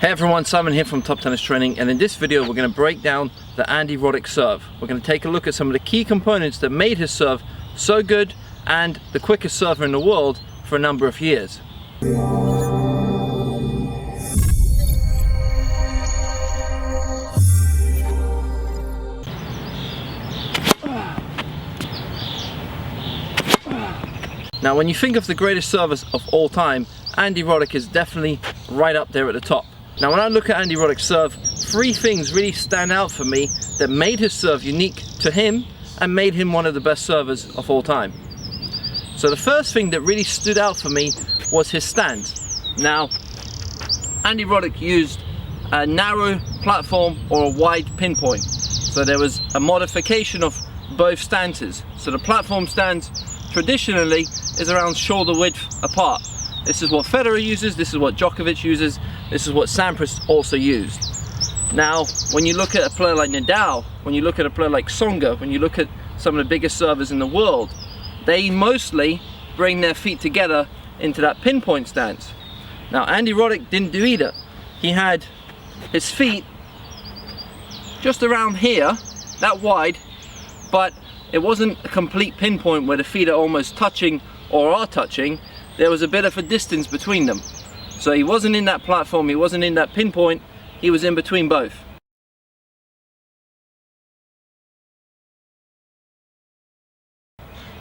Hey everyone, Simon here from Top Tennis Training, and in this video we're going to break down the Andy Roddick serve. We're going to take a look at some of the key components that made his serve so good and the quickest server in the world for a number of years. Now when you think of the greatest servers of all time, Andy Roddick is definitely right up there at the top. Now when I look at Andy Roddick's serve, three things really stand out for me that made his serve unique to him and made him one of the best servers of all time. So the first thing that really stood out for me was his stance. Now Andy Roddick used a narrow platform or a wide pinpoint. So there was a modification of both stances. So the platform stance traditionally is around shoulder width apart. This is what Federer uses, this is what Djokovic uses, this is what Sampras also used. Now, when you look at a player like Nadal, when you look at a player like Tsonga, when you look at some of the biggest servers in the world, they mostly bring their feet together into that pinpoint stance. Now, Andy Roddick didn't do either. He had his feet just around here, that wide, but it wasn't a complete pinpoint where the feet are almost touching or are touching. There was a bit of a distance between them. So he wasn't in that platform, he wasn't in that pinpoint, he was in between both.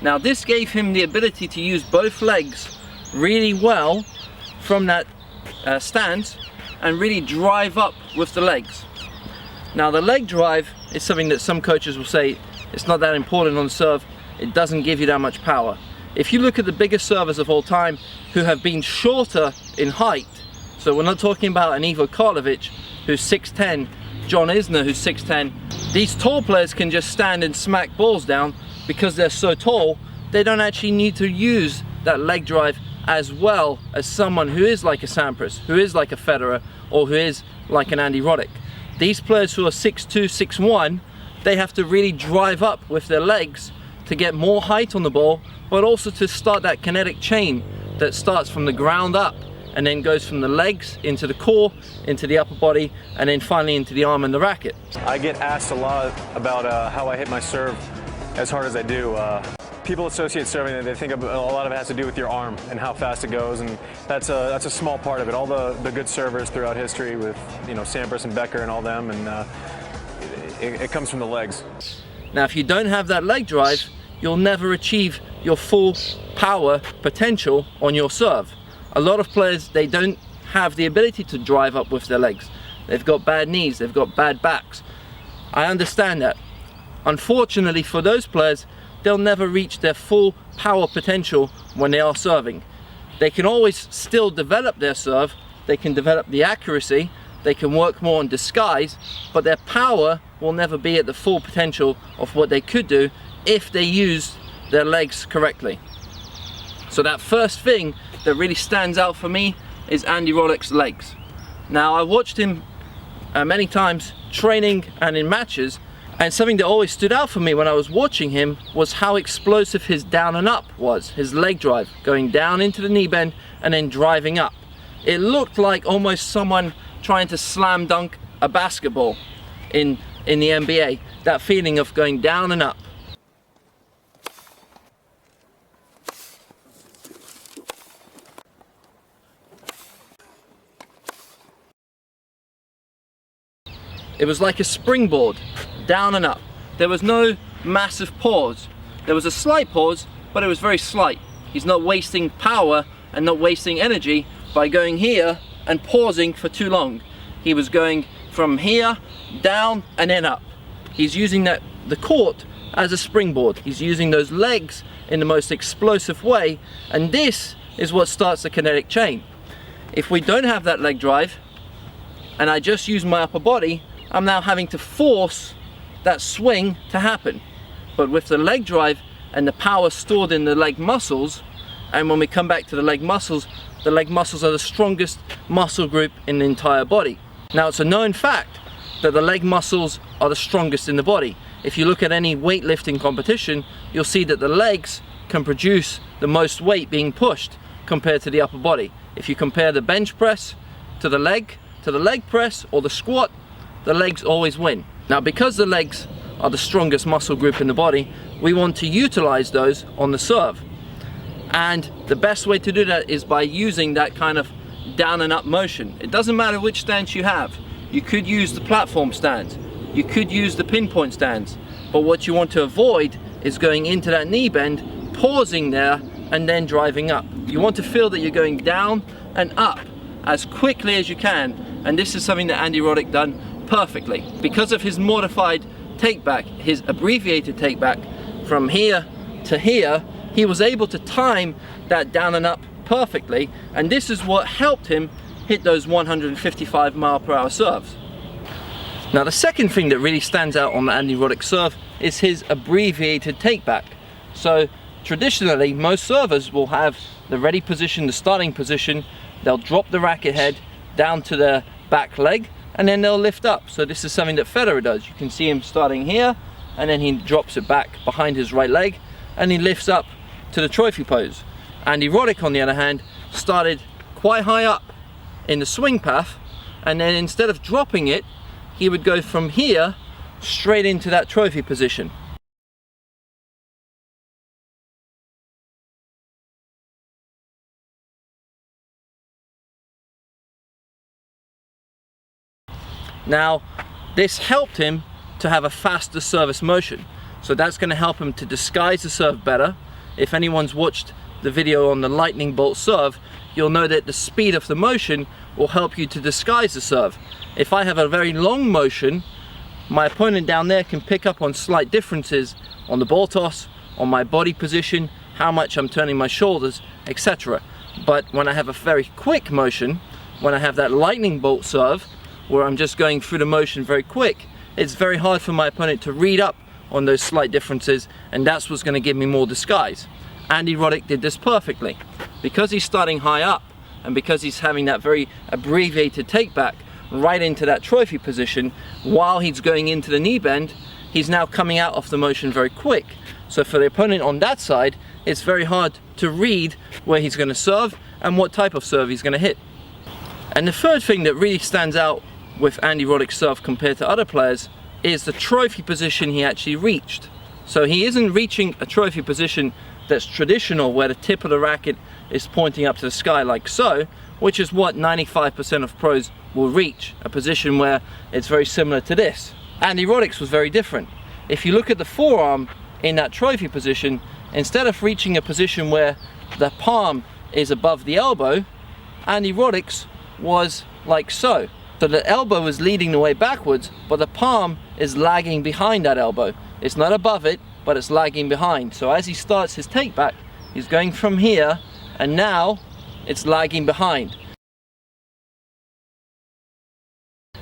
Now this gave him the ability to use both legs really well from that stance and really drive up with the legs. Now the leg drive is something that some coaches will say it's not that important on the serve, it doesn't give you that much power. If you look at the biggest servers of all time who have been shorter in height, so we're not talking about an Ivo Karlovic who's 6'10", John Isner who's 6'10", these tall players can just stand and smack balls down because they're so tall, they don't actually need to use that leg drive as well as someone who is like a Sampras, who is like a Federer, or who is like an Andy Roddick. These players who are 6'2", 6'1", they have to really drive up with their legs to get more height on the ball, but also to start that kinetic chain that starts from the ground up and then goes from the legs into the core, into the upper body, and then finally into the arm and the racket. I get asked a lot about how I hit my serve as hard as I do. People associate serving, they think a lot of it has to do with your arm and how fast it goes, and that's a small part of it. All the good servers throughout history with, you know, Sampras and Becker and all them, and it comes from the legs. Now if you don't have that leg drive, you'll never achieve your full power potential on your serve. A lot of players, they don't have the ability to drive up with their legs. They've got bad knees, they've got bad backs. I understand that. Unfortunately for those players, they'll never reach their full power potential when they are serving. They can always still develop their serve, they can develop the accuracy, they can work more on disguise, but their power will never be at the full potential of what they could do if they use their legs correctly. So that first thing that really stands out for me is Andy Roddick's legs. Now I watched him many times training and in matches, and something that always stood out for me when I was watching him was how explosive his down and up was, his leg drive, going down into the knee bend and then driving up. It looked like almost someone trying to slam dunk a basketball in the NBA, that feeling of going down and up. It was like a springboard, down and up. There was no massive pause. There was a slight pause, but it was very slight. He's not wasting power and not wasting energy by going here and pausing for too long. He was going from here, down, and then up. He's using the court as a springboard. He's using those legs in the most explosive way, and this is what starts the kinetic chain. If we don't have that leg drive, and I just use my upper body, I'm now having to force that swing to happen. But with the leg drive and the power stored in the leg muscles, and when we come back to the leg muscles are the strongest muscle group in the entire body. Now it's a known fact that the leg muscles are the strongest in the body. If you look at any weightlifting competition, you'll see that the legs can produce the most weight being pushed compared to the upper body. If you compare the bench press to the leg, to the leg press or the squat, the legs always win. Now, because the legs are the strongest muscle group in the body, we want to utilize those on the serve. And the best way to do that is by using that kind of down and up motion. It doesn't matter which stance you have. You could use the platform stance, you could use the pinpoint stance, but what you want to avoid is going into that knee bend, pausing there, and then driving up. You want to feel that you're going down and up as quickly as you can, and this is something that Andy Roddick done perfectly. Because of his modified takeback, his abbreviated takeback from here to here, he was able to time that down and up perfectly, and this is what helped him hit those 155 mile/hour serves. Now, the second thing that really stands out on the Andy Roddick serve is his abbreviated takeback. So traditionally, most servers will have the ready position, the starting position, they'll drop the racket head down to their back leg, and then they'll lift up. So this is something that Federer does. You can see him starting here, and then he drops it back behind his right leg, and he lifts up to the trophy pose. Andy Roddick, on the other hand, started quite high up in the swing path, and then instead of dropping it, he would go from here straight into that trophy position. Now, this helped him to have a faster service motion. So that's going to help him to disguise the serve better. If anyone's watched the video on the lightning bolt serve, you'll know that the speed of the motion will help you to disguise the serve. If I have a very long motion, my opponent down there can pick up on slight differences on the ball toss, on my body position, how much I'm turning my shoulders, etc. But when I have a very quick motion, when I have that lightning bolt serve, where I'm just going through the motion very quick, it's very hard for my opponent to read up on those slight differences, and that's what's going to give me more disguise. Andy Roddick did this perfectly. Because he's starting high up, and because he's having that very abbreviated takeback right into that trophy position, while he's going into the knee bend, he's now coming out of the motion very quick. So for the opponent on that side, it's very hard to read where he's going to serve and what type of serve he's going to hit. And the third thing that really stands out with Andy Roddick's serve compared to other players is the trophy position he actually reached. So he isn't reaching a trophy position that's traditional, where the tip of the racket is pointing up to the sky like so, which is what 95% of pros will reach, a position where it's very similar to this. Andy Roddick's was very different. If you look at the forearm in that trophy position, instead of reaching a position where the palm is above the elbow, Andy Roddick's was like so. So the elbow is leading the way backwards, but the palm is lagging behind that elbow. It's not above it, but it's lagging behind. So as he starts his take back, he's going from here, and now it's lagging behind.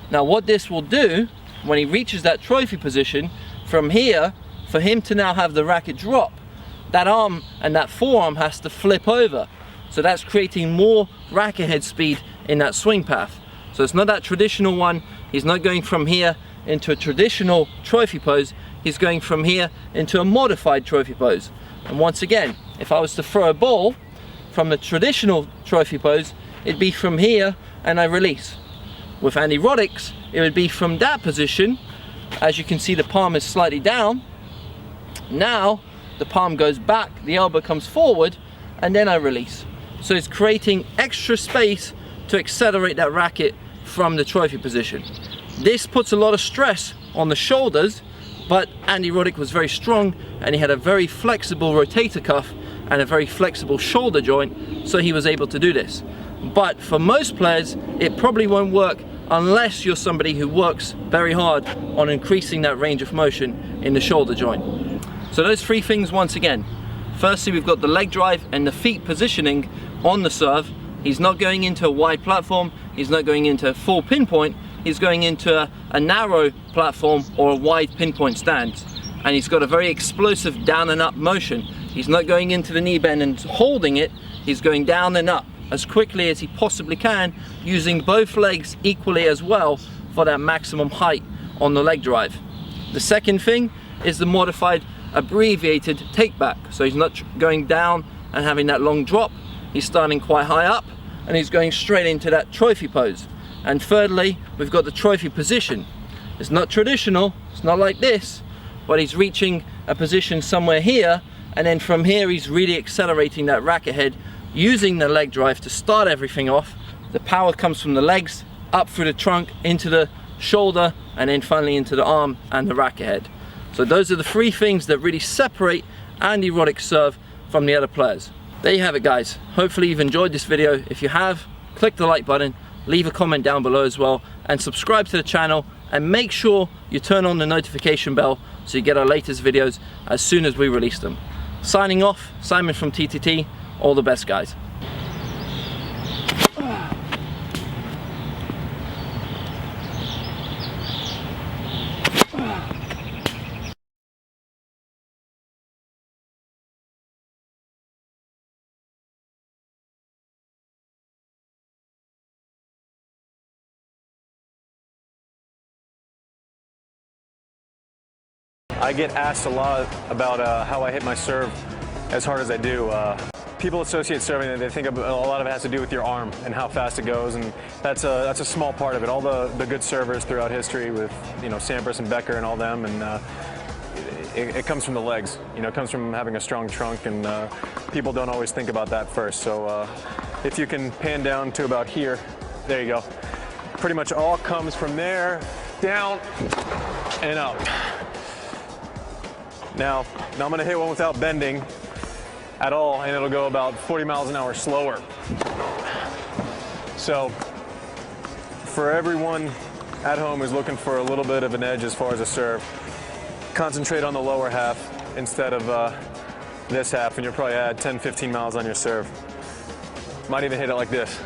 Now what this will do, when he reaches that trophy position, from here, for him to now have the racket drop, that arm and that forearm has to flip over. So that's creating more racket head speed in that swing path. So it's not that traditional one. He's not going from here into a traditional trophy pose. He's going from here into a modified trophy pose. And once again, if I was to throw a ball from the traditional trophy pose, it'd be from here and I release. With Andy Roddick's, it would be from that position. As you can see, the palm is slightly down. Now the palm goes back, the elbow comes forward, and then I release. So it's creating extra space to accelerate that racket from the trophy position. This puts a lot of stress on the shoulders, but Andy Roddick was very strong, and he had a very flexible rotator cuff and a very flexible shoulder joint, so he was able to do this. But for most players, it probably won't work unless you're somebody who works very hard on increasing that range of motion in the shoulder joint. So those three things once again. Firstly, we've got the leg drive and the feet positioning on the serve. He's not going into a wide platform, he's not going into a full pinpoint, he's going into a narrow platform or a wide pinpoint stance. And he's got a very explosive down and up motion. He's not going into the knee bend and holding it, he's going down and up as quickly as he possibly can, using both legs equally as well for that maximum height on the leg drive. The second thing is the modified abbreviated take back. So he's not going down and having that long drop, he's starting quite high up and he's going straight into that trophy pose. And thirdly, we've got the trophy position. It's not traditional, it's not like this, but he's reaching a position somewhere here, and then from here he's really accelerating that racket head using the leg drive to start everything off. The power comes from the legs, up through the trunk, into the shoulder, and then finally into the arm and the racket head. So those are the three things that really separate Andy Roddick's serve from the other players. There you have it, guys. Hopefully you've enjoyed this video. If you have, click the like button, leave a comment down below as well, and subscribe to the channel, and make sure you turn on the notification bell so you get our latest videos as soon as we release them. Signing off, Simon from TTT. All the best, guys. I get asked a lot about how I hit my serve as hard as I do. People associate serving, they think a lot of it has to do with your arm and how fast it goes, and that's a small part of it. All the good servers throughout history with, you know, Sampras and Becker and all them, and it comes from the legs. You know, it comes from having a strong trunk, and people don't always think about that first. So if you can pan down to about here, there you go. Pretty much all comes from there, down, and up. Now I'm gonna hit one without bending at all, and it'll go about 40 miles an hour slower. So for everyone at home who's looking for a little bit of an edge as far as a serve, concentrate on the lower half instead of this half, and you'll probably add 10-15 miles on your serve. Might even hit it like this.